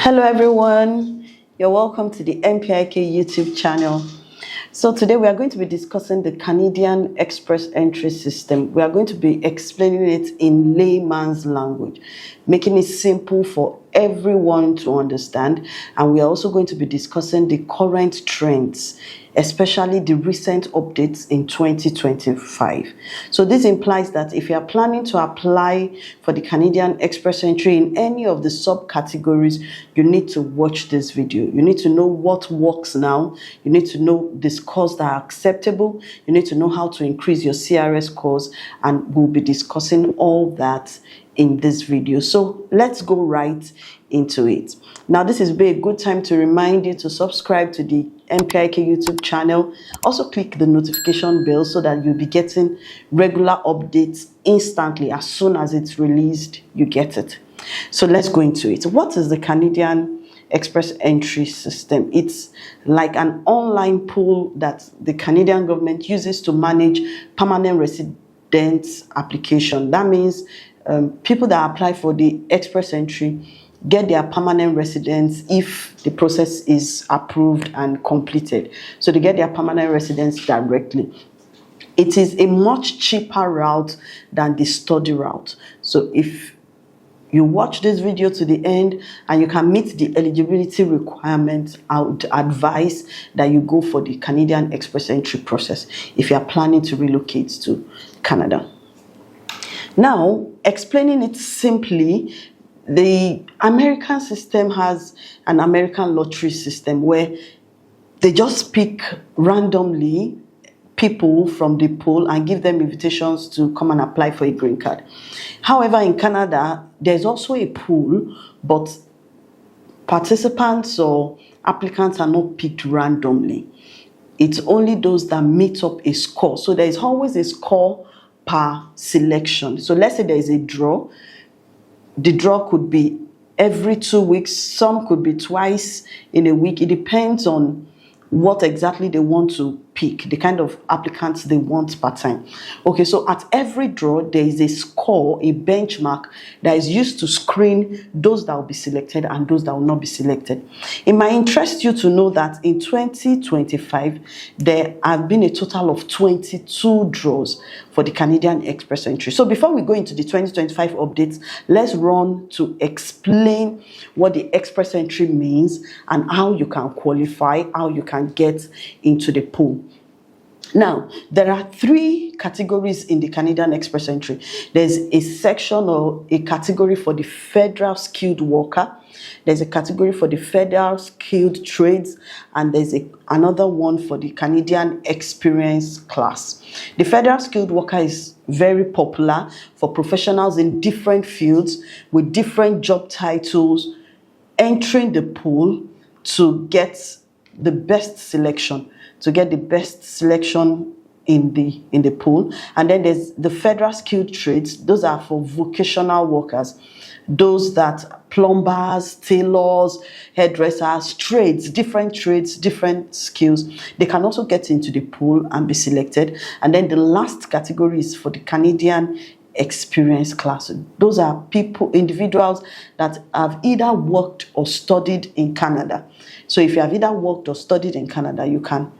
Hello everyone, you're welcome to the MPIK YouTube channel. So today we are going to be discussing the Canadian Express Entry System. We are going to be explaining it in layman's language, making it simple for everyone to understand. And we are also going to be discussing the current trends, especially the recent updates in 2025. So this implies that if you are planning to apply for the Canadian Express Entry in any of the subcategories, you need to watch this video. You need to know what works now. You need to know the scores that are acceptable. You need to know how to increase your CRS scores, and we'll be discussing all that in this video. So let's go right into it. Now, this is a good time to remind you to subscribe to the MPIK YouTube channel. Also click the notification bell so that you'll be getting regular updates instantly. As soon as it's released, you get it. So let's go into it. What is the Canadian Express Entry System? It's like an online pool that the Canadian government uses to manage permanent resident application. That means people that apply for the Express Entry get their permanent residence if the process is approved and completed. So they get their permanent residence directly. It is a much cheaper route than the study route. So if you watch this video to the end and you can meet the eligibility requirements, I would advise that you go for the Canadian Express Entry process if you are planning to relocate to Canada. Now, explaining it simply, the American system has an American lottery system where they just pick randomly people from the pool and give them invitations to come and apply for a green card. However, in Canada, there's also a pool, but participants or applicants are not picked randomly. It's only those that meet up a score. So there is always a score per selection. So let's say there is a draw. The draw could be every 2 weeks. Some could be twice in a week. It depends on what exactly they want to pick, the kind of applicants they want per time. Okay, so at every draw, there is a score, a benchmark that is used to screen those that will be selected and those that will not be selected. It might interest you to know that in 2025, there have been a total of 22 draws for the Canadian Express Entry. So before we go into the 2025 updates, let's run to explain what the Express Entry means and how you can qualify, how you can get into the pool. Now, there are 3 categories in the Canadian Express Entry. There's a section or a category for the federal skilled worker. There's a category for the federal skilled trades, and there's another one for the Canadian experience class. The federal skilled worker is very popular for professionals in different fields with different job titles entering the pool to get the best selection, in the pool. And then there's the federal skilled trades. Those are for vocational workers, those that plumbers, tailors, hairdressers, different trades, different skills. They can also get into the pool and be selected. And then the last category is for the Canadian experience class. Those are individuals that have either worked or studied in Canada. So if you have either worked or studied in Canada, you can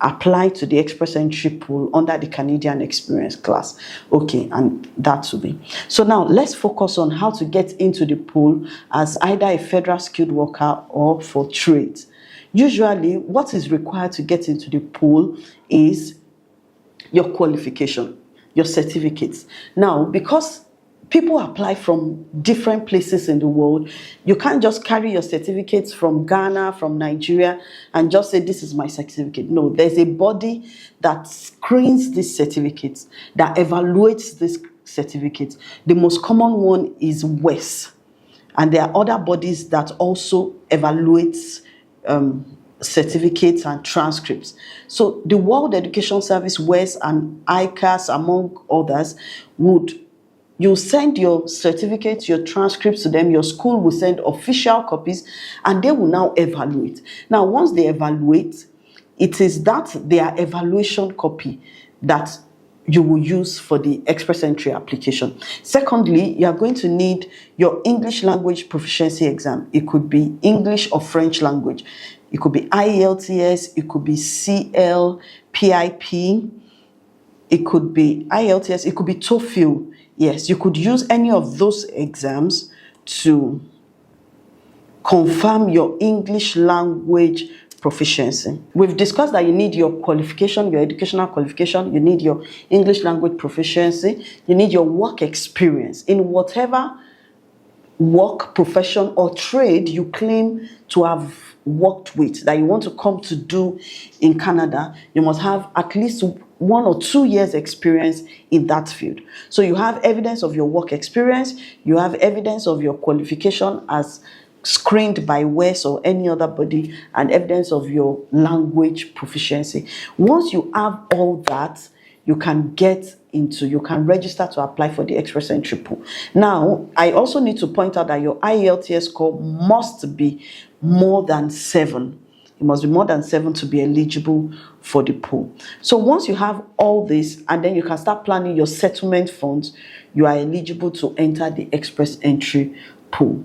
apply to the Express Entry pool under the Canadian experience class. Okay, and that will be. So now let's focus on how to get into the pool as either a federal skilled worker or for trades. Usually, what is required to get into the pool is your qualification, your certificates. Now, because people apply from different places in the world, you can't just carry your certificates from Ghana, from Nigeria, and just say, this is my certificate. No, there's a body that screens these certificates, that evaluates these certificates. The most common one is WES. And there are other bodies that also evaluate certificates and transcripts. So the World Education Service, WES, and ICAS, among others, you send your certificates, your transcripts to them. Your school will send official copies, and they will now evaluate. Now, once they evaluate, it is that their evaluation copy that you will use for the express entry application. Secondly, you are going to need your English language proficiency exam. It could be English or French language. It could be IELTS, it could be CL, PIP, it could be IELTS, it could be TOEFL. Yes, you could use any of those exams to confirm your English language proficiency. We've discussed that you need your qualification, your educational qualification, you need your English language proficiency, you need your work experience in whatever work, profession, or trade you claim to have worked with, that you want to come to do in Canada. You must have at least 1 or 2 years experience in that field. So you have evidence of your work experience, you have evidence of your qualification as screened by WES or any other body, and evidence of your language proficiency. Once you have all that, you can register to apply for the express entry pool. Now, I also need to point out that your IELTS score must be more than 7. It must be more than 7 to be eligible for the pool. So once you have all this, and then you can start planning your settlement funds, you are eligible to enter the express entry pool.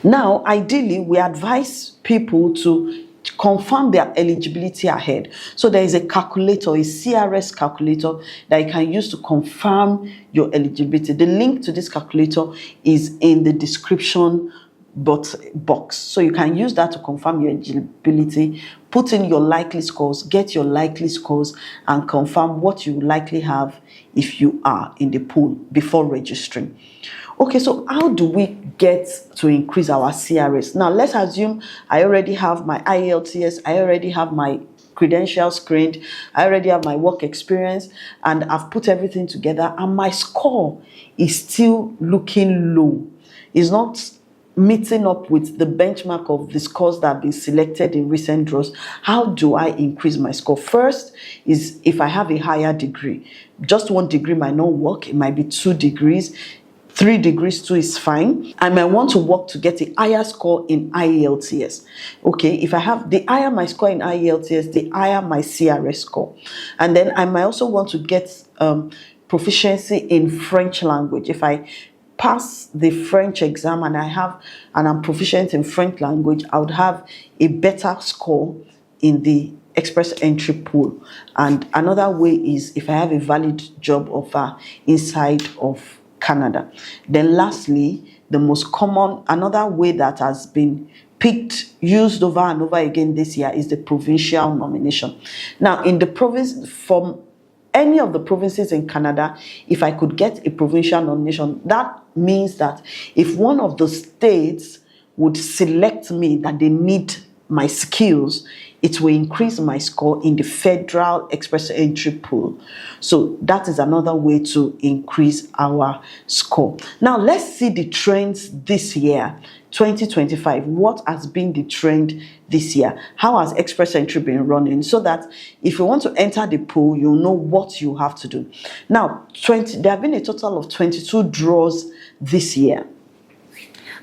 Now, ideally, we advise people to confirm their eligibility ahead. So there is a calculator, a CRS calculator that you can use to confirm your eligibility. The link to this calculator is in the description box. So you can use that to confirm your eligibility, put in your likely scores, get your likely scores, and confirm what you likely have if you are in the pool before registering. Okay, so how do we get to increase our CRS? Now, let's assume I already have my IELTS, I already have my credentials screened, I already have my work experience, and I've put everything together, and my score is still looking low. It's not meeting up with the benchmark of the scores that have been selected in recent draws. How do I increase my score? First is if I have a higher degree. Just 1 degree might not work. It might be 2 degrees. 3 degrees too is fine. I might want to work to get a higher score in IELTS. Okay, if I have the higher my score in IELTS, the higher my CRS score. And then I might also want to get proficiency in French language. If I pass the French exam and I'm proficient in French language, I would have a better score in the express entry pool. And another way is if I have a valid job offer inside of Canada. Then lastly, the most common, another way that has been used over and over again this year is the provincial nomination. Now, in the province, from any of the provinces in Canada, if I could get a provincial nomination, that means that if one of the states would select me that they need my skills, it will increase my score in the federal express entry pool. So that is another way to increase our score. Now let's see the trends this year, 2025. What has been the trend this year? How has express entry been running? So that if you want to enter the pool, you'll know what you have to do. Now, there have been a total of 22 draws this year.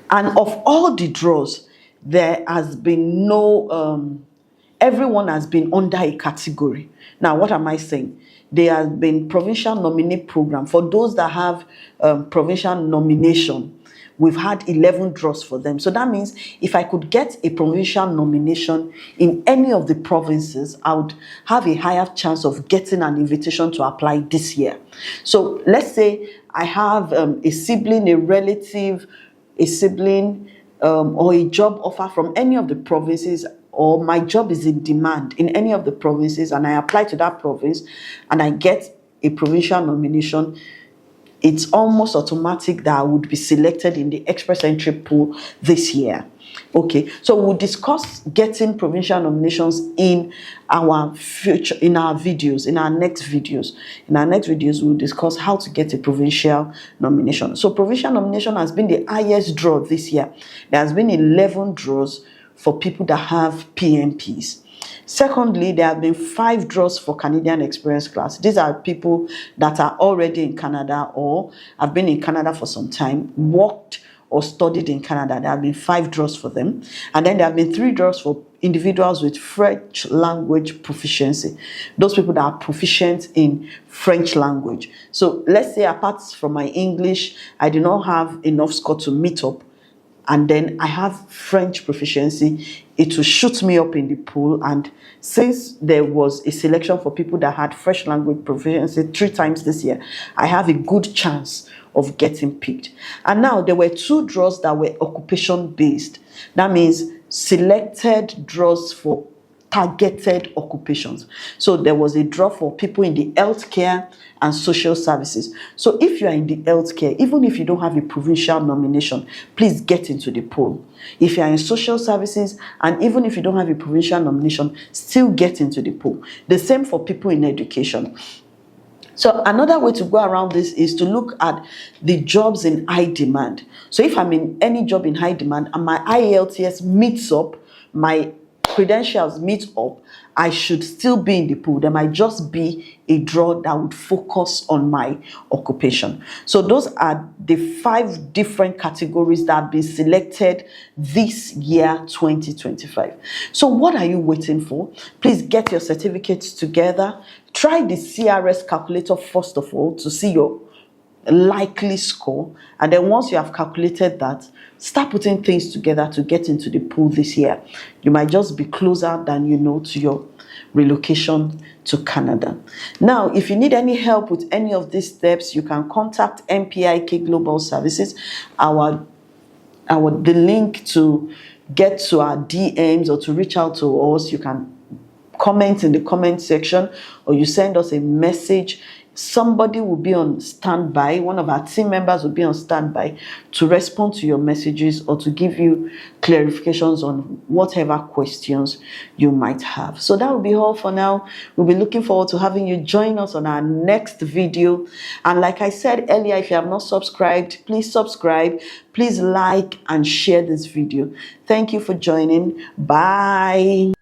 And of all the draws, there has been no... everyone has been under a category. Now, what am I saying? There has been provincial nominee program. For those that have provincial nomination, we've had 11 draws for them. So that means if I could get a provincial nomination in any of the provinces, I would have a higher chance of getting an invitation to apply this year. So let's say I have a sibling, a relative, or a job offer from any of the provinces, or my job is in demand in any of the provinces, and I apply to that province and I get a provincial nomination, it's almost automatic that I would be selected in the express entry pool this year. Okay, so we'll discuss getting provincial nominations in our future, in our videos, in our next videos. In our next videos, we'll discuss how to get a provincial nomination. So provincial nomination has been the highest draw this year. There has been 11 draws for people that have PMPs. Secondly, there have been 5 draws for Canadian Experience Class. These are people that are already in Canada or have been in Canada for some time, worked or studied in Canada. There have been 5 draws for them. And then there have been 3 draws for individuals with French language proficiency, those people that are proficient in French language. So let's say apart from my English, I do not have enough score to meet up, and then I have French proficiency, it will shoot me up in the pool. And since there was a selection for people that had French language proficiency 3 times this year, I have a good chance of getting picked. And now there were 2 draws that were occupation based. That means selected draws for targeted occupations. So there was a draw for people in the healthcare and social services. So if you are in the healthcare, even if you don't have a provincial nomination, please get into the pool. If you are in social services, and even if you don't have a provincial nomination, still get into the pool. The same for people in education. So another way to go around this is to look at the jobs in high demand. So if I'm in any job in high demand and my IELTS meets up, my credentials meet up, I should still be in the pool. There might just be a draw that would focus on my occupation. So those are the 5 different categories that have been selected this year 2025. So what are you waiting for? Please get your certificates together. Try the CRS calculator first of all to see your likely score, and then once you have calculated that, start putting things together to get into the pool this year. You might just be closer than you know to your relocation to Canada. Now, if you need any help with any of these steps, you can contact MPIK Global Services. The link to get to our DMs or to reach out to us, you can comment in the comment section, or you send us a message. Somebody will be on standby. One of our team members will be on standby to respond to your messages or to give you clarifications on whatever questions you might have. So that will be all for now. We'll be looking forward to having you join us on our next video. And like I said earlier, if you have not subscribed, please subscribe. Please like and share this video. Thank you for joining. Bye.